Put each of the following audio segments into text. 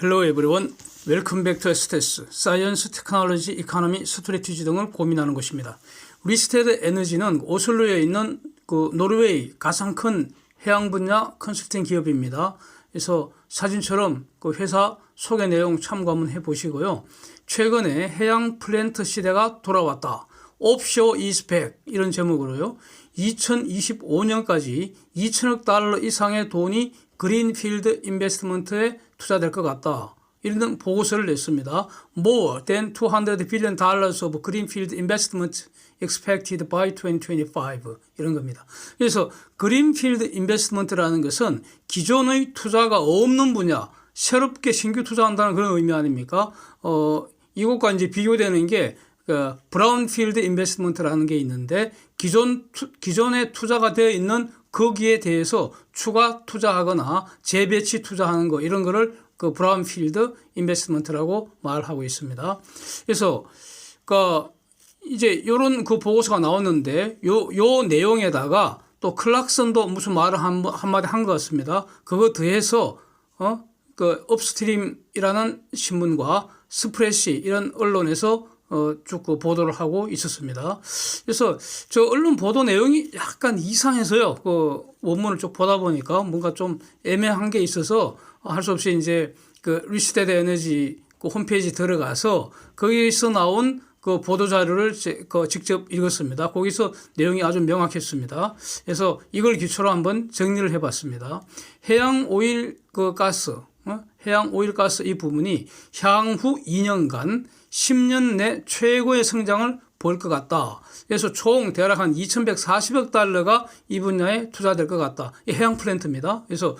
Hello everyone. Welcome back to STS, Science, Technology, Economy, Strategy 등을 고민하는 것입니다. 리스테드 에너지는 오슬로에 있는 노르웨이 가장 큰 해양 분야 컨설팅 기업입니다. 그래서 사진처럼 그 회사 소개 내용 참고 한번 해보시고요. 최근에 해양 플랜트 시대가 돌아왔다. 옵쇼어 is back 이런 제목으로요. 2025년까지 2천억 달러 이상의 돈이 그린필드 인베스트먼트에 투자될 것 같다. 이런 보고서를 냈습니다. More than $200 billion of greenfield investment expected by 2025 이런 겁니다. 그래서 그린필드 인베스트먼트라는 것은 기존의 투자가 없는 분야, 새롭게 신규 투자한다는 그런 의미 아닙니까? 이것과 이제 비교되는 게 브라운필드 인베스트먼트라는 게 있는데 기존에 투자가 되어 있는 거기에 대해서 추가 투자하거나 재배치 투자하는 거 이런 거를 그 브라운필드 인베스트먼트라고 말하고 있습니다. 그래서 이제 이런 그 보고서가 나왔는데 요 내용에다가 또 클락슨도 무슨 말을 한마디 한 것 같습니다. 그거 더해서 그 업스트림이라는 신문과 스프레시 이런 언론에서 쭉 그 보도를 하고 있었습니다. 그래서 저 언론 보도 내용이 약간 이상해서요. 그 원문을 쭉 보다 보니까 뭔가 좀 애매한 게 있어서 할 수 없이 이제 그 리스테드 에너지 그 홈페이지 들어가서 거기서 나온 그 보도 자료를 직접 읽었습니다. 거기서 내용이 아주 명확했습니다. 그래서 이걸 기초로 한번 정리를 해봤습니다. 해양 오일 그 가스, 해양 오일 가스 이 부분이 향후 2년간 10년 내 최고의 성장을 볼 것 같다. 그래서 총 대략 한 2,140억 달러가 이 분야에 투자될 것 같다. 이 해양 플랜트입니다. 그래서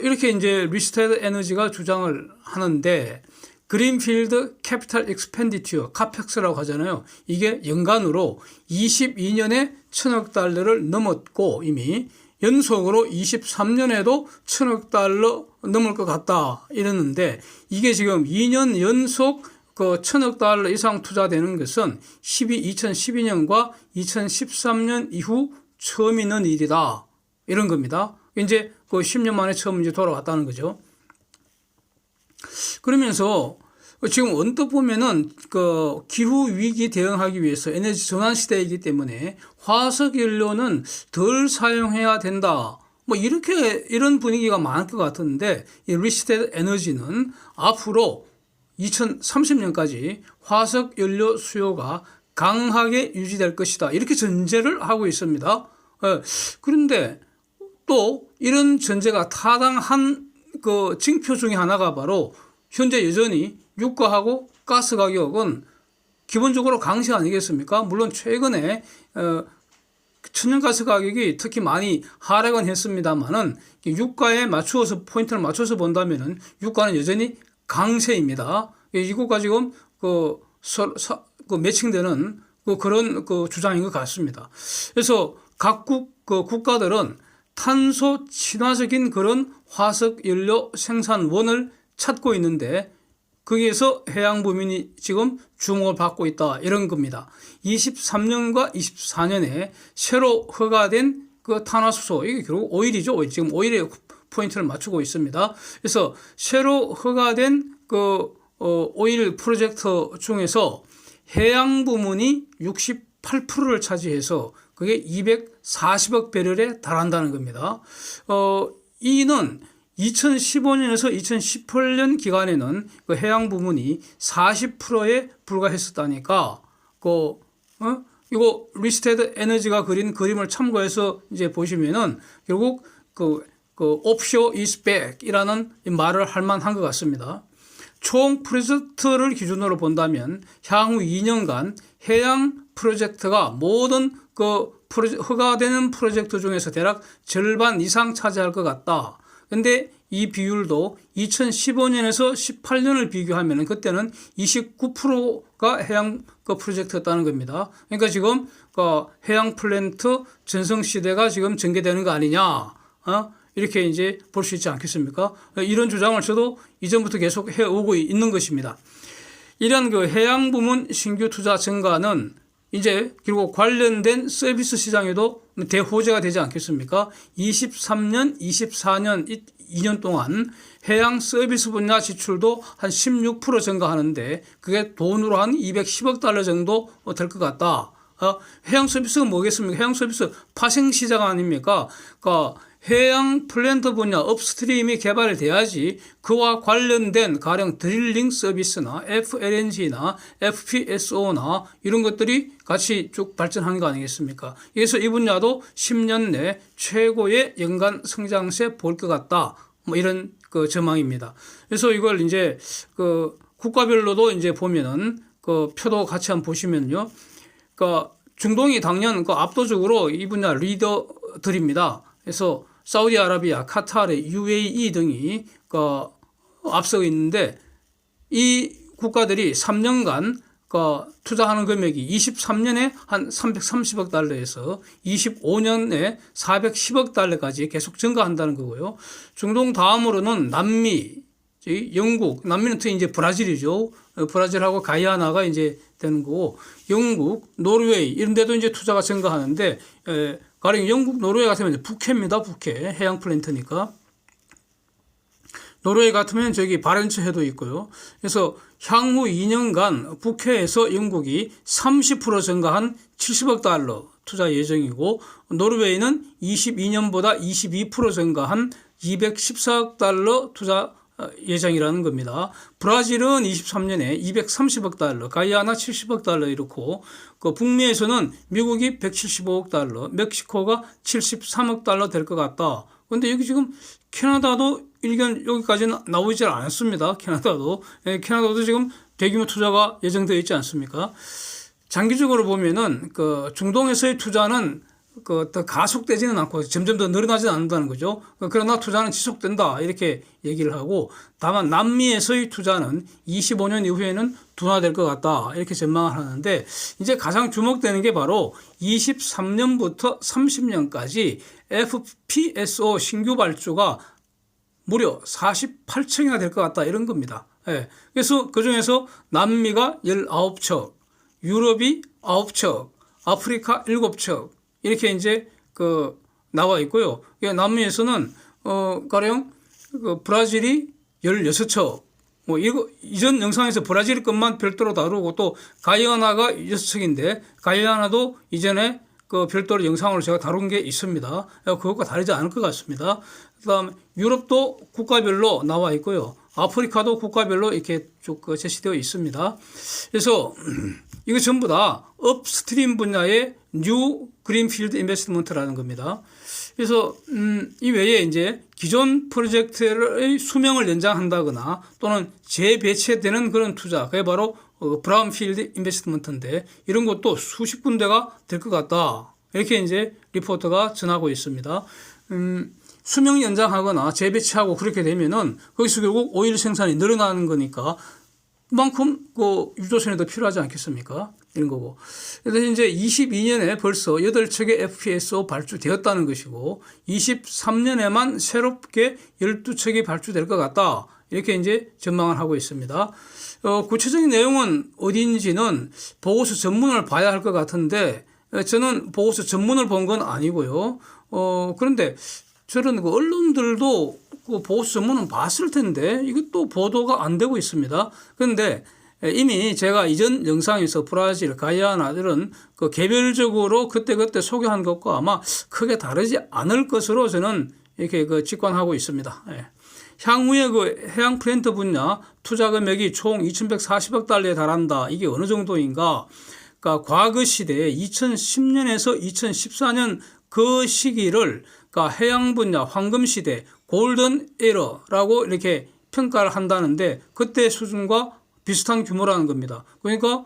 이렇게 이제 리스테드 에너지가 주장을 하는데 그린필드 캐피탈 익스펜디튜어, 카펙스라고 하잖아요. 이게 연간으로 22년에 1,000억 달러를 넘었고 이미 연속으로 23년에도 1,000억 달러 넘을 것 같다 이랬는데 이게 지금 2년 연속 그 1,000억 달러 이상 투자되는 것은 2012년과 2013년 이후 처음 있는 일이다. 이런 겁니다. 이제 그 10년 만에 처음 이제 돌아왔다는 거죠. 그러면서 지금 언뜻 보면은 그 기후 위기 대응하기 위해서 에너지 전환 시대이기 때문에 화석 연료는 덜 사용해야 된다. 뭐 이런 분위기가 많을 것 같은데 이 리스테드 에너지는 앞으로 2030년까지 화석 연료 수요가 강하게 유지될 것이다. 이렇게 전제를 하고 있습니다. 그런데 또 이런 전제가 타당한 그 징표 중에 하나가 바로 현재 여전히 유가하고 가스 가격은 기본적으로 강세 아니겠습니까? 물론 최근에 천연가스 가격이 특히 많이 하락은 했습니다만은 유가에 맞추어서 포인트를 맞춰서 본다면은 유가는 여전히 강세입니다. 이것과 지금 그 매칭되는 그런 주장인 것 같습니다. 그래서 각국 국가들은 탄소 친화적인 그런 화석 연료 생산원을 찾고 있는데 거기에서 해양 부문이 지금 주목을 받고 있다 이런 겁니다. 23년과 24년에 새로 허가된 그 탄화수소 이게 결국 오일이죠. 지금 오일에 포인트를 맞추고 있습니다. 그래서 새로 허가된 그 오일 프로젝트 중에서 해양 부문이 68%를 차지해서 그게 240억 배럴에 달한다는 겁니다. 이는 2015년에서 2018년 기간에는 그 해양 부문이 40%에 불과했었다니까 이거 리스테드 에너지가 그린 그림을 참고해서 이제 보시면은 결국 그 offshore is back 이라는 말을 할 만한 것 같습니다. 총 프로젝트를 기준으로 본다면 향후 2년간 해양 프로젝트가 모든 허가되는 프로젝트 중에서 대략 절반 이상 차지할 것 같다. 근데 이 비율도 2015년에서 18년을 비교하면 그때는 29%가 해양 프로젝트였다는 겁니다. 그러니까 지금 해양 플랜트 전성 시대가 지금 전개되는 거 아니냐. 이렇게 이제 볼 수 있지 않겠습니까? 이런 주장을 저도 이전부터 계속 해오고 있는 것입니다. 이런 그 해양 부문 신규 투자 증가는 이제 그리고 관련된 서비스 시장에도 대호재가 되지 않겠습니까? 23년, 24년 2년 동안 해양 서비스 분야 지출도 한 16% 증가하는데 그게 돈으로 한 210억 달러 정도 될 것 같다. 해양 서비스가 뭐겠습니까? 해양 서비스 파생 시장 아닙니까? 그러니까 해양 플랜트 분야 업스트림이 개발돼야지 그와 관련된 가령 드릴링 서비스나 FLNG나 FPSO나 이런 것들이 같이 쭉 발전하는 거 아니겠습니까? 그래서 이 분야도 10년 내 최고의 연간 성장세 볼 것 같다. 뭐 이런 그 전망입니다. 그래서 이걸 이제 그 국가별로도 이제 보면은 그 표도 같이 한번 보시면요. 그러니까 중동이 당연 그 압도적으로 이 분야 리더들입니다. 그래서 사우디아라비아, 카타르, UAE 등이 그 앞서 있는데 이 국가들이 3년간 그 투자하는 금액이 23년에 한 330억 달러에서 25년에 410억 달러까지 계속 증가한다는 거고요. 중동 다음으로는 남미, 영국, 남미는 특히 이제 브라질이죠. 브라질하고 가이아나가 이제 되는 거고, 영국, 노르웨이 이런 데도 이제 투자가 증가하는데, 가령 영국, 노르웨이 같으면 이제 북해입니다. 북해. 해양 플랜트니까. 노르웨이 같으면 저기 바렌츠 해도 있고요. 그래서 향후 2년간 북해에서 영국이 30% 증가한 70억 달러 투자 예정이고, 노르웨이는 22년보다 22% 증가한 214억 달러 투자 예정이라는 겁니다. 브라질은 23년에 230억 달러, 가이아나 70억 달러 이렇고, 그 북미에서는 미국이 175억 달러, 멕시코가 73억 달러 될 것 같다. 그런데 여기 지금 캐나다도 일견 여기까지는 나오지 않았습니다. 캐나다도 지금 대규모 투자가 예정되어 있지 않습니까? 장기적으로 보면은 그 중동에서의 투자는 그 더 가속되지는 않고 점점 더 늘어나지는 않는다는 거죠. 그러나 투자는 지속된다 이렇게 얘기를 하고, 다만 남미에서의 투자는 25년 이후에는 둔화될 것 같다 이렇게 전망을 하는데, 이제 가장 주목되는 게 바로 23년부터 30년까지 FPSO 신규 발주가 무려 48척이나 될 것 같다 이런 겁니다. 그래서 그중에서 남미가 19척, 유럽이 9척, 아프리카 7척 이렇게 이제 그 나와 있고요. 남미에서는 가령 그 브라질이 16척, 뭐 이거 이전 영상에서 브라질 것만 별도로 다루고, 또 가이아나가 6척인데 가이아나도 이전에 그 별도로 영상으로 제가 다룬 게 있습니다. 그것과 다르지 않을 것 같습니다. 그다음 유럽도 국가별로 나와 있고요. 아프리카도 국가별로 이렇게 쭉 제시되어 있습니다. 그래서 이거 전부 다 업스트림 분야의 뉴 그린필드 인베스트먼트라는 겁니다. 그래서 이 외에 이제 기존 프로젝트의 수명을 연장한다거나 또는 재배치되는 그런 투자, 그게 바로 브라운필드 인베스트먼트인데, 이런 것도 수십 군데가 될 것 같다 이렇게 이제 리포터가 전하고 있습니다. 수명 연장하거나 재배치하고 그렇게 되면은 거기서 결국 오일 생산이 늘어나는 거니까 그만큼 그 유조선이 더 필요하지 않겠습니까? 이런 거고. 그래서 이제 22년에 벌써 8척의 FPSO 발주되었다는 것이고, 23년에만 새롭게 12척이 발주될 것 같다 이렇게 이제 전망을 하고 있습니다. 구체적인 내용은 어디인지는 보고서 전문을 봐야 할 것 같은데, 저는 보고서 전문을 본 건 아니고요. 그런데 저런 그 언론들도 그 보고서 전문은 봤을 텐데 이것도 보도가 안 되고 있습니다. 그런데 이미 제가 이전 영상에서 브라질, 가이아나 이런 그 개별적으로 그때그때 소개한 것과 아마 크게 다르지 않을 것으로 저는 이렇게 그 직관하고 있습니다. 향후에 그 해양 플랜트 분야 투자 금액이 총 2,140억 달러에 달한다. 이게 어느 정도인가? 그러니까 과거 시대에 2010년에서 2014년 그 시기를 그러니까 해양 분야 황금 시대 골든 에러라고 이렇게 평가를 한다는데, 그때 수준과 비슷한 규모라는 겁니다. 그러니까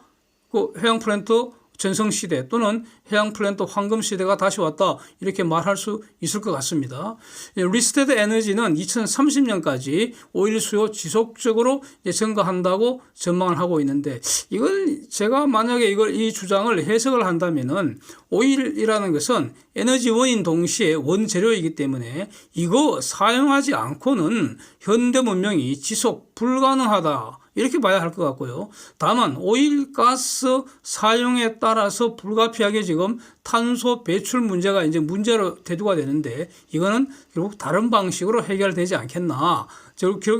그 해양 플랜트 전성시대 또는 해양 플랜트 황금시대가 다시 왔다 이렇게 말할 수 있을 것 같습니다. 리스테드 에너지는 2030년까지 오일 수요 지속적으로 증가한다고 전망을 하고 있는데, 이걸 제가 만약에 이 주장을 해석을 한다면은 오일이라는 것은 에너지 원인 동시에 원재료이기 때문에 이거 사용하지 않고는 현대 문명이 지속 불가능하다 이렇게 봐야 할 것 같고요. 다만 오일, 가스 사용에 따라서 불가피하게 지금 탄소 배출 문제가 이제 문제로 대두가 되는데 이거는 결국 다른 방식으로 해결되지 않겠나.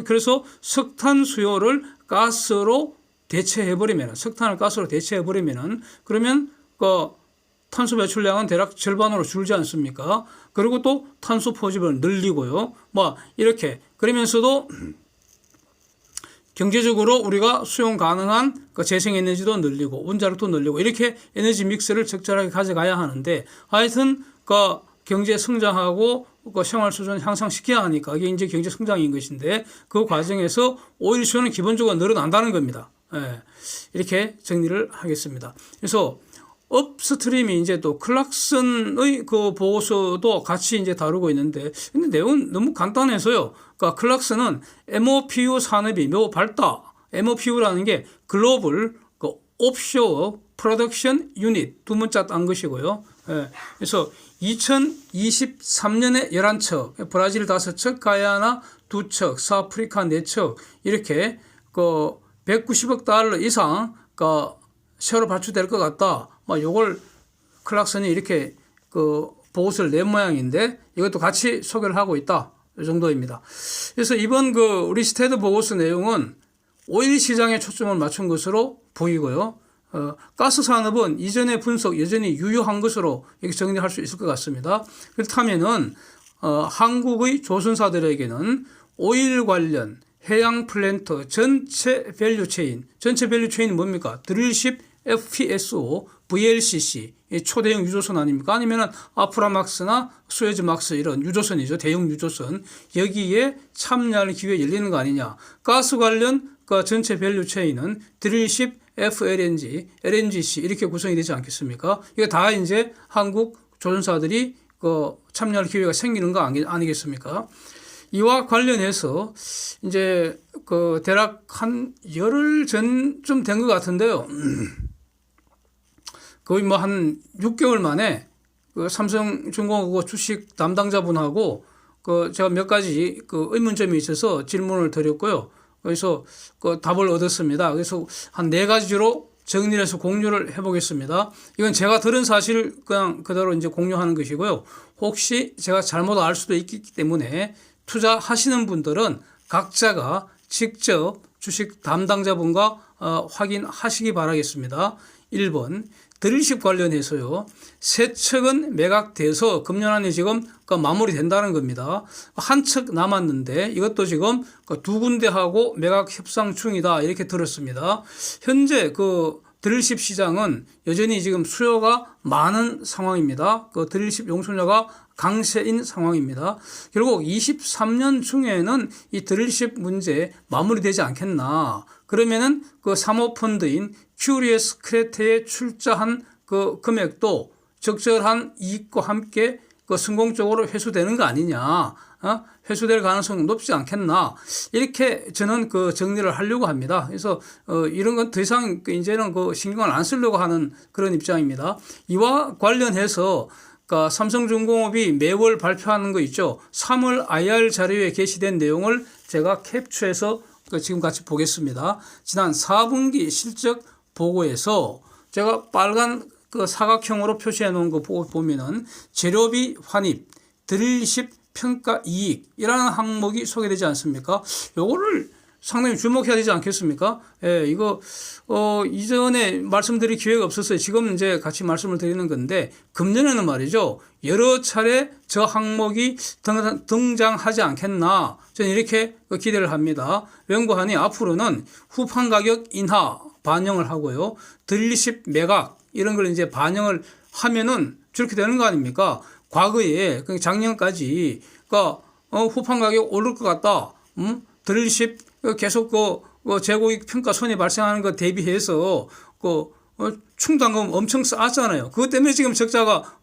그래서 석탄 수요를 가스로 대체해버리면, 석탄을 가스로 대체해버리면은 그러면 그 탄소 배출량은 대략 절반으로 줄지 않습니까? 그리고 또 탄소 포집을 늘리고요. 뭐 이렇게 그러면서도 경제적으로 우리가 수용 가능한 그 재생에너지도 늘리고 원자력도 늘리고 이렇게 에너지 믹스를 적절하게 가져가야 하는데 하여튼 그 경제 성장하고 그 생활 수준을 향상시켜야 하니까 이게 이제 경제 성장인 것인데 그 과정에서 오일 수요는 기본적으로 늘어난다는 겁니다. 예, 이렇게 정리를 하겠습니다. 그래서 업스트림이 이제 또 클락슨의 그 보고서도 같이 이제 다루고 있는데, 근데 내용은 너무 간단해서요. 그러니까 클락슨은 MOPU 산업이 매우 밝다. MOPU라는 게 글로벌 그 옵쇼어 프로덕션 유닛 두 문자 딴 것이고요. 예. 그래서 2023년에 11척, 브라질 5척, 가야나 2척, 서아프리카 4척 이렇게 그 190억 달러 이상 그 새로 발주될 것 같다. 요걸 클락슨이 이렇게 그 보고서를 낸 모양인데 이것도 같이 소개를 하고 있다. 이 정도입니다. 그래서 이번 그 우리 스테드 보고서 내용은 오일 시장에 초점을 맞춘 것으로 보이고요. 가스 산업은 이전의 분석 여전히 유효한 것으로 이렇게 정리할 수 있을 것 같습니다. 그렇다면은 한국의 조선사들에게는 오일 관련 해양 플랜트 전체 밸류 체인이 뭡니까? 드릴십 FPSO, VLCC, 초대형 유조선 아닙니까? 아니면 아프라막스나 수에즈막스 이런 유조선이죠. 대형 유조선. 여기에 참여할 기회 열리는 거 아니냐. 가스 관련 그 전체 밸류 체인은 드릴십 FLNG, LNGC 이렇게 구성이 되지 않겠습니까? 이거 다 이제 한국 조선사들이 그 참여할 기회가 생기는 거 아니겠습니까? 이와 관련해서 이제 그 대략 한 열흘 전쯤 된 것 같은데요. 거의 뭐 한 6개월 만에 그 삼성중공업 주식 담당자분하고 그 제가 몇 가지 그 의문점이 있어서 질문을 드렸고요. 그래서 그 답을 얻었습니다. 그래서 한 4가지로 정리를 해서 공유를 해보겠습니다. 이건 제가 들은 사실 그냥 그대로 이제 공유하는 것이고요. 혹시 제가 잘못 알 수도 있기 때문에 투자하시는 분들은 각자가 직접 주식 담당자분과 확인하시기 바라겠습니다. 1번 드릴십 관련해서요. 3척은 매각돼서 금년 안에 지금 마무리된다는 겁니다. 한 척 남았는데 이것도 지금 2군데하고 매각 협상 중이다 이렇게 들었습니다. 현재 그 드릴십 시장은 여전히 지금 수요가 많은 상황입니다. 그 드릴십 용선료가 강세인 상황입니다. 결국 23년 중에는 이 드릴십 문제 마무리되지 않겠나. 그러면은 그 사모펀드인 큐리어스 크레테에 출자한 그 금액도 적절한 이익과 함께 그 성공적으로 회수되는 거 아니냐. 회수될 가능성이 높지 않겠나. 이렇게 저는 그 정리를 하려고 합니다. 그래서 이런 건 더 이상 이제는 그 신경을 안 쓰려고 하는 그런 입장입니다. 이와 관련해서 삼성중공업이 매월 발표하는 거 있죠. 3월 IR 자료에 게시된 내용을 제가 캡처해서 지금 같이 보겠습니다. 지난 4분기 실적 보고에서 제가 빨간 그 사각형으로 표시해 놓은 거 보면은 재료비 환입, 드릴십 평가 이익이라는 항목이 소개되지 않습니까? 요거를 상당히 주목해야 되지 않겠습니까? 예, 이거 이전에 말씀드릴 기회가 없었어요. 지금 이제 같이 말씀을 드리는 건데 금년에는 말이죠. 여러 차례 저 항목이 등장하지 않겠나. 저는 이렇게 기대를 합니다. 연구하니 앞으로는 후판 가격 인하 반영을 하고요. 드릴십 매각 이런 걸 이제 반영을 하면은 저렇게 되는 거 아닙니까? 과거에 작년까지 후판 가격 오를 것 같다. 드릴십 계속 그 재고익 평가 손해 발생하는 거 대비해서 충당금 엄청 쌓았잖아요. 그것 때문에 지금 적자가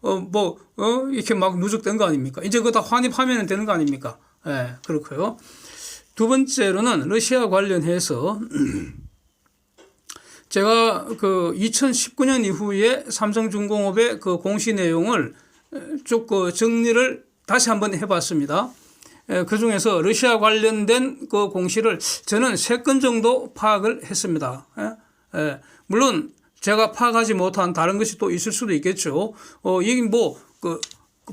이렇게 막 누적된 거 아닙니까? 이제 그거 다 환입하면 되는 거 아닙니까? 예, 그렇고요. 두 번째로는 러시아 관련해서 제가 그 2019년 이후에 삼성중공업의 그 공시 내용을 쭉 정리를 다시 한번 해봤습니다. 그 중에서 러시아 관련된 그 공시를 저는 3건 정도 파악을 했습니다. 물론 제가 파악하지 못한 다른 것이 또 있을 수도 있겠죠. 이게 뭐 그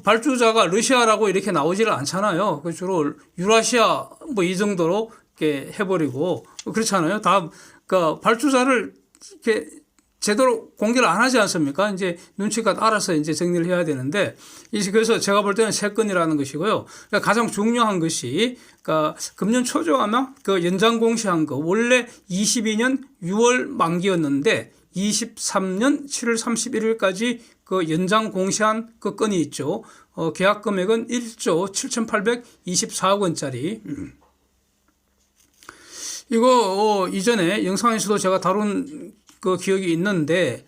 발주자가 러시아라고 이렇게 나오지를 않잖아요. 그 주로 유라시아 뭐 이 정도로 이렇게 해버리고 그렇잖아요. 다 그 발주자를 이렇게 제대로 공개를 안 하지 않습니까? 이제 눈치껏 알아서 이제 정리를 해야 되는데, 그래서 제가 볼 때는 3건이라는 것이고요. 그러니까 가장 중요한 것이, 그러니까 금년 초죠 아마 그 연장 공시한 거, 원래 22년 6월 만기였는데 23년 7월 31일까지 그 연장 공시한 그 건이 있죠. 계약 금액은 1조 7,824억 원짜리. 이거 이전에 영상에서도 제가 다룬 그 기억이 있는데,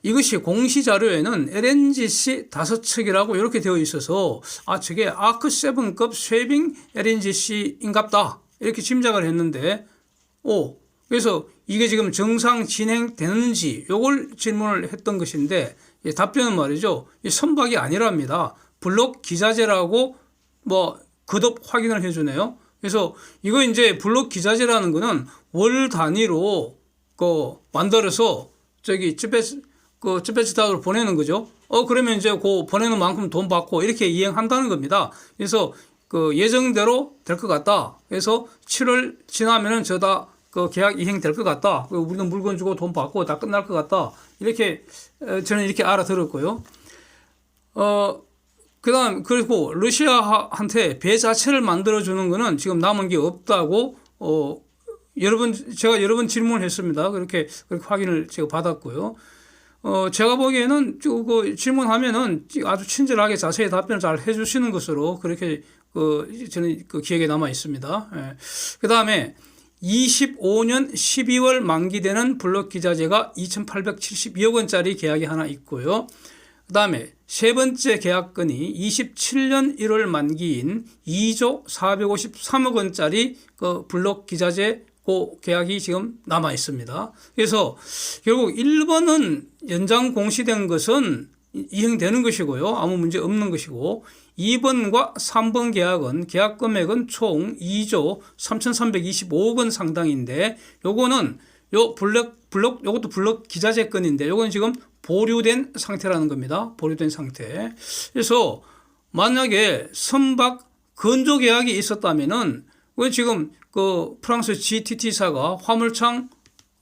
이것이 공시 자료에는 LNGC 5척이라고 이렇게 되어 있어서 저게 아크7급 쉐빙 LNGC인갑다 이렇게 짐작을 했는데, 그래서 이게 지금 정상 진행되는지 요걸 질문을 했던 것인데, 답변은 말이죠, 이 선박이 아니랍니다. 블록 기자재라고 뭐 거듭 확인을 해주네요. 그래서 이거 이제 블록 기자재라는 거는 월 단위로 만들어서 쯔베츠다로 보내는 거죠. 그러면 이제 그 보내는 만큼 돈 받고 이렇게 이행한다는 겁니다. 그래서 그 예정대로 될 것 같다. 그래서 7월 지나면은 저다 그 계약 이행될 것 같다. 우리는 물건 주고 돈 받고 다 끝날 것 같다. 이렇게 저는 이렇게 알아들었고요. 그리고 러시아한테 배 자체를 만들어주는 거는 지금 남은 게 없다고, 제가 여러 번 질문을 했습니다. 그렇게 확인을 제가 받았고요. 제가 보기에는 그 질문하면은 아주 친절하게 자세히 답변을 잘 해주시는 것으로 그렇게 저는 그 기억에 남아 있습니다. 그 다음에 25년 12월 만기되는 블록 기자재가 2,872억 원짜리 계약이 하나 있고요. 그 다음에 세 번째 계약건이 27년 1월 만기인 2조 453억 원짜리 그 블록 기자재 그 계약이 지금 남아 있습니다. 그래서 결국 1번은 연장 공시된 것은 이행되는 것이고요. 아무 문제 없는 것이고, 2번과 3번 계약은 계약 금액은 총 2조 3,325억 원 상당인데, 요거는 요것도 블록 기자재 건인데 요건 지금 보류된 상태라는 겁니다. 보류된 상태. 그래서 만약에 선박 건조 계약이 있었다면은 왜 지금 그 프랑스 GTT사가 화물창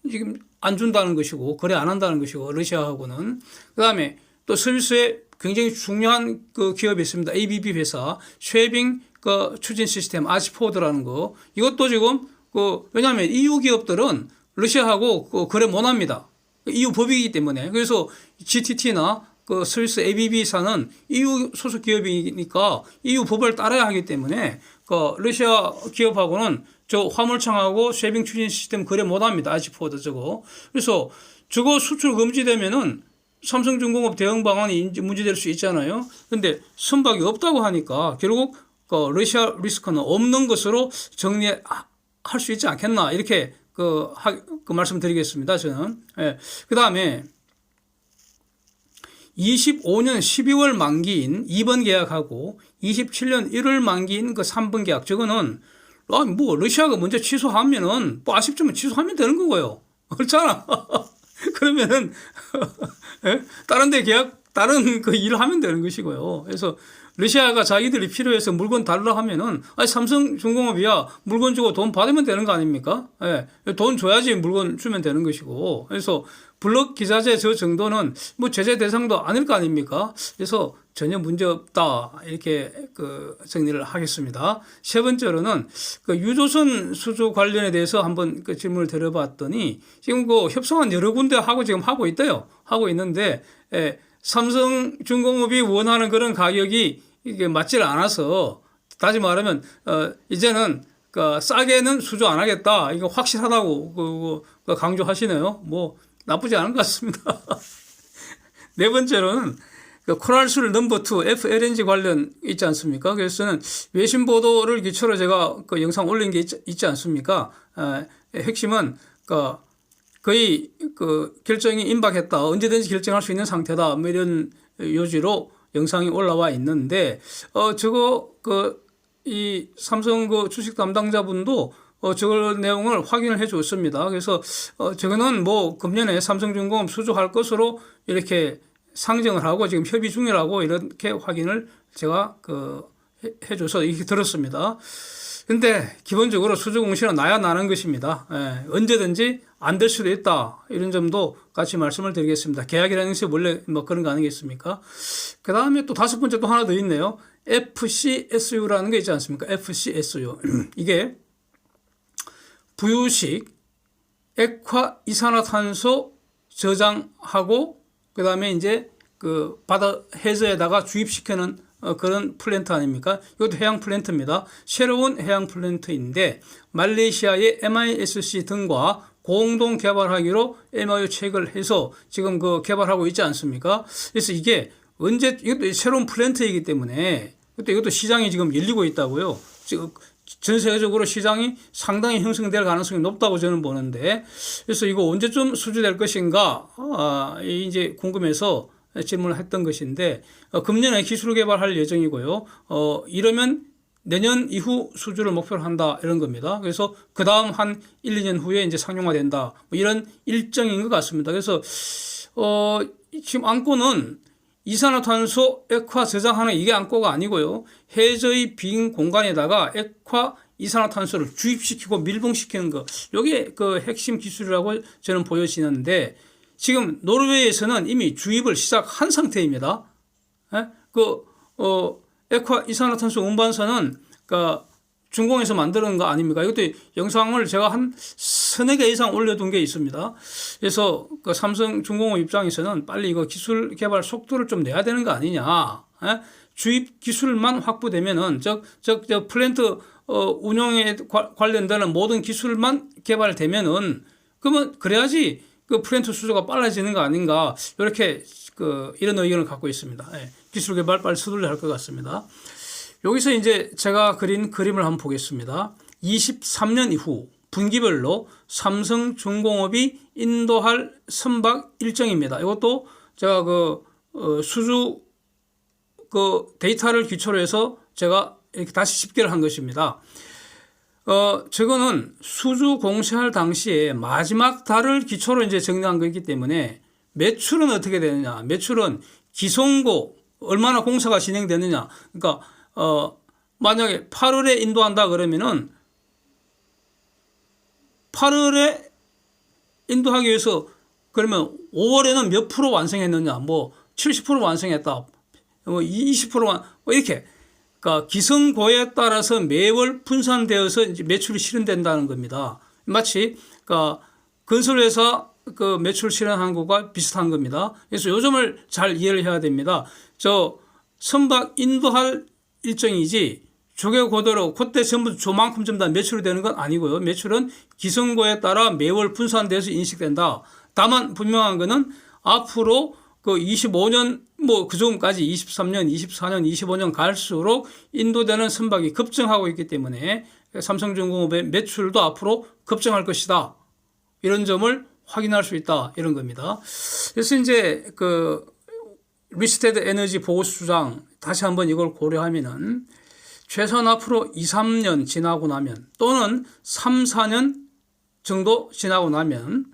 지금 안 준다는 것이고 거래 안 한다는 것이고, 러시아하고는. 그다음에 또 스위스에 굉장히 중요한 그 기업이 있습니다. ABB 회사 쉐빙 그 추진 시스템 아치포드라는 거, 이것도 지금 왜냐하면 EU 기업들은 러시아하고 거래 못 합니다. EU 법이기 때문에. 그래서 GTT나 그 스위스 ABB사는 EU 소속 기업이니까 EU 법을 따라야 하기 때문에 그 러시아 기업하고는 저 화물창하고 쉐빙 추진 시스템 거래 못 합니다. 아치포드 저거. 그래서 저거 수출 금지되면은 삼성중공업 대응 방안이 문제될 수 있잖아요. 근데 선박이 없다고 하니까 결국 그 러시아 리스크는 없는 것으로 정리할 수 있지 않겠나, 이렇게 그 말씀드리겠습니다. 저는. 그 다음에 25년 12월 만기인 2번 계약하고 27년 1월 만기인 그 3번 계약, 저거는 뭐 러시아가 먼저 취소하면은 뭐 아쉽지만 취소하면 되는 거고요. 그렇잖아. 그러면은 다른 그 일을 하면 되는 것이고요. 그래서 러시아가 자기들이 필요해서 물건 달라 하면은 삼성중공업이야 물건 주고 돈 받으면 되는 거 아닙니까? 돈 줘야지 물건 주면 되는 것이고. 그래서 블록 기자재 저 정도는 뭐 제재 대상도 아닐 거 아닙니까? 그래서 전혀 문제 없다, 이렇게 정리를 하겠습니다. 세 번째로는 유조선 수주 관련에 대해서 한번 질문을 드려봤더니, 지금 협상은 여러 군데 지금 하고 있대요. 하고 있는데, 삼성중공업이 원하는 그런 가격이 이게 맞질 않아서, 다시 말하면 이제는 싸게는 수주 안 하겠다, 이거 확실하다고 강조하시네요. 뭐 나쁘지 않은 것 같습니다. 네 번째로는 코랄술 넘버2 FLNG 관련 있지 않습니까? 그래서는 외신 보도를 기초로 제가 영상 올린 게 있지 않습니까? 핵심은 거의 결정이 임박했다, 언제든지 결정할 수 있는 상태다, 뭐 이런 요지로 영상이 올라와 있는데, 저거 이 삼성 그 주식 담당자분도 저 내용을 확인을 해 줬습니다. 그래서 저거는 뭐 금년에 삼성중공업 수주할 것으로 이렇게 상정을 하고 지금 협의 중이라고 이렇게 확인을 제가 해줘서 이렇게 들었습니다. 근데 기본적으로 수주 공시는 나야 나는 것입니다. 예, 언제든지 안 될 수도 있다. 이런 점도 같이 말씀을 드리겠습니다. 계약이라는 것이 원래 뭐 그런 거 아니겠습니까? 그 다음에 또 다섯 번째 또 하나 더 있네요. FCSU라는 게 있지 않습니까? FCSU. 이게 부유식 액화 이산화탄소 저장하고 그 다음에 이제 그 바다 해저에다가 주입시키는 그런 플랜트 아닙니까? 이것도 해양 플랜트입니다. 새로운 해양 플랜트인데 말레이시아의 MISC 등과 공동 개발하기로 MOU 체결을 해서 지금 그 개발하고 있지 않습니까? 그래서 이게 언제 이것도 새로운 플랜트이기 때문에 이것도 시장이 지금 열리고 있다고요. 지금 전 세계적으로 시장이 상당히 형성될 가능성이 높다고 저는 보는데 그래서 이거 언제쯤 수주될 것인가 이제 궁금해서 질문을 했던 것인데 금년에 기술 개발할 예정이고요. 이러면 내년 이후 수주를 목표로 한다 이런 겁니다. 그래서 그 다음 한 1, 2년 후에 이제 상용화된다 뭐 이런 일정인 것 같습니다. 그래서 지금 안건은 이산화탄소 액화 저장하는 이게 안건가 아니고요. 해저의 빈 공간에다가 액화 이산화탄소를 주입시키고 밀봉시키는 거 이게 그 핵심 기술이라고 저는 보여지는데 지금 노르웨이에서는 이미 주입을 시작한 상태입니다. 예? 액화 이산화탄소 운반선은 중공에서 만드는 거 아닙니까? 이것도 영상을 제가 한 서너 개 이상 올려둔 게 있습니다. 그래서 삼성중공업 입장에서는 빨리 이거 기술 개발 속도를 좀 내야 되는 거 아니냐. 예? 주입 기술만 확보되면은 저 플랜트 운영에 관련되는 모든 기술만 개발되면은 그러면 그래야지 그 플랜트 수주가 빨라지는 거 아닌가 이렇게 이런 의견을 갖고 있습니다. 예. 기술 개발 빨리 서둘러야 할 것 같습니다. 여기서 이제 제가 그린 그림을 한번 보겠습니다. 23년 이후 분기별로 삼성중공업이 인도할 선박 일정입니다. 이것도 제가 수주 데이터를 기초로 해서 제가 이렇게 다시 집계를 한 것입니다. 저거는 수주 공시할 당시에 마지막 달을 기초로 이제 정리한 거기 때문에 매출은 어떻게 되느냐. 매출은 기성고 얼마나 공사가 진행되느냐. 그러니까 만약에 8월에 인도한다 그러면은 8월에 인도하기 위해서 그러면 5월에는 몇 프로 완성했느냐. 뭐 70% 완성했다. 뭐 20%만 이렇게. 그러니까 기성고에 따라서 매월 분산되어서 이제 매출이 실현된다는 겁니다. 마치 건설회사 매출 실현한 것과 비슷한 겁니다. 그래서 요 점을 잘 이해를 해야 됩니다. 저 선박 인도할 일정이지 조개 고대로 그때 전부 조만큼 전부 다 매출이 되는 건 아니고요. 매출은 기성고에 따라 매월 분산돼서 인식된다. 다만 분명한 거는 앞으로 25년 그 정도까지 23년, 24년, 25년 갈수록 인도되는 선박이 급증하고 있기 때문에 삼성중공업의 매출도 앞으로 급증할 것이다. 이런 점을 확인할 수 있다. 이런 겁니다. 그래서 이제 리스테드 에너지 보고수주장 다시 한번 이걸 고려하면은 최소한 앞으로 2, 3년 지나고 나면 또는 3, 4년 정도 지나고 나면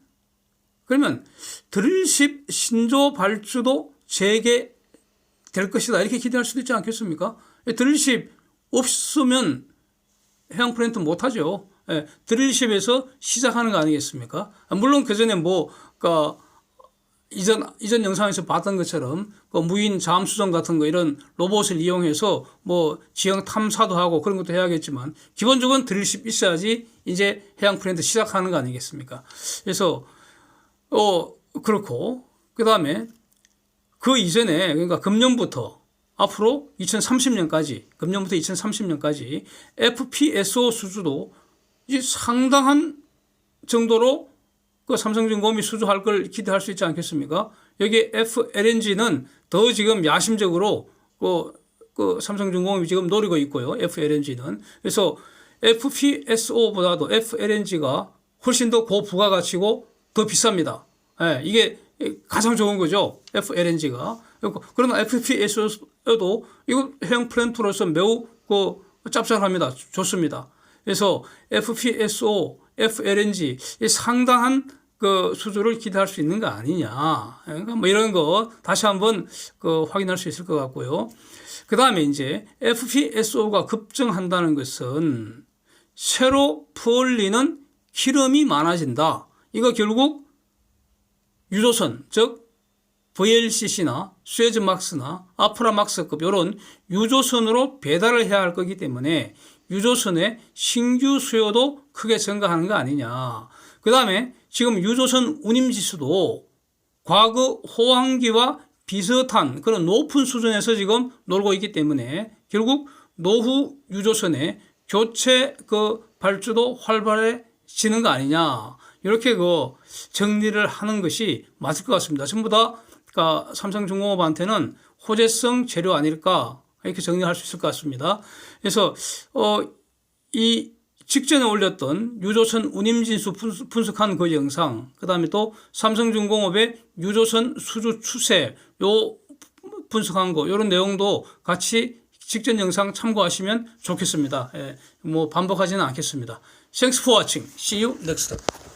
그러면 드릴십 신조 발주도 재개될 것이다. 이렇게 기대할 수도 있지 않겠습니까? 드릴십 없으면 해양 플랜트 못하죠. 드릴십에서 시작하는 거 아니겠습니까? 물론 그 전에 이전 영상에서 봤던 것처럼 무인 잠수정 같은 거 이런 로봇을 이용해서 지형 탐사도 하고 그런 것도 해야겠지만 기본적으로 드릴십 있어야지 이제 해양 플랜트 시작하는 거 아니겠습니까? 그래서 그렇고 그 다음에 그 이전에 그러니까 금년부터 앞으로 2030년까지 FPSO 수주도 이제 상당한 정도로 삼성중공업이 수주할 걸 기대할 수 있지 않겠습니까? 여기 FLNG는 더 지금 야심적으로 삼성중공업이 지금 노리고 있고요. FLNG는. 그래서 FPSO보다도 FLNG가 훨씬 더 고부가가치고 더 비쌉니다. 이게 가장 좋은 거죠. FLNG가. 그러나 FPSO도 이거 해양 플랜트로서 매우 짭짤합니다. 좋습니다. 그래서 FPSO, FLNG 이 상당한 그 수주를 기대할 수 있는 거 아니냐. 그러니까 뭐 이런 거 다시 한번 그 확인할 수 있을 것 같고요. 그 다음에 이제 FPSO가 급증한다는 것은 새로 풀리는 기름이 많아진다. 이거 결국 유조선, 즉 VLCC나 수에즈막스나 아프라막스급 이런 유조선으로 배달을 해야 할 거기 때문에 유조선의 신규 수요도 크게 증가하는 거 아니냐. 그 다음에 지금 유조선 운임지수도 과거 호황기와 비슷한 그런 높은 수준에서 지금 놀고 있기 때문에 결국 노후 유조선의 교체 그 발주도 활발해지는 거 아니냐. 이렇게 그 정리를 하는 것이 맞을 것 같습니다. 전부 다 그러니까 삼성중공업한테는 호재성 재료 아닐까 이렇게 정리할 수 있을 것 같습니다. 그래서 이 직전에 올렸던 유조선 운임진수 분석한 그 영상, 그 다음에 또 삼성중공업의 유조선 수주 추세 요 분석한 거 이런 내용도 같이 직전 영상 참고하시면 좋겠습니다. 뭐 반복하지는 않겠습니다. Thanks for watching. See you next time.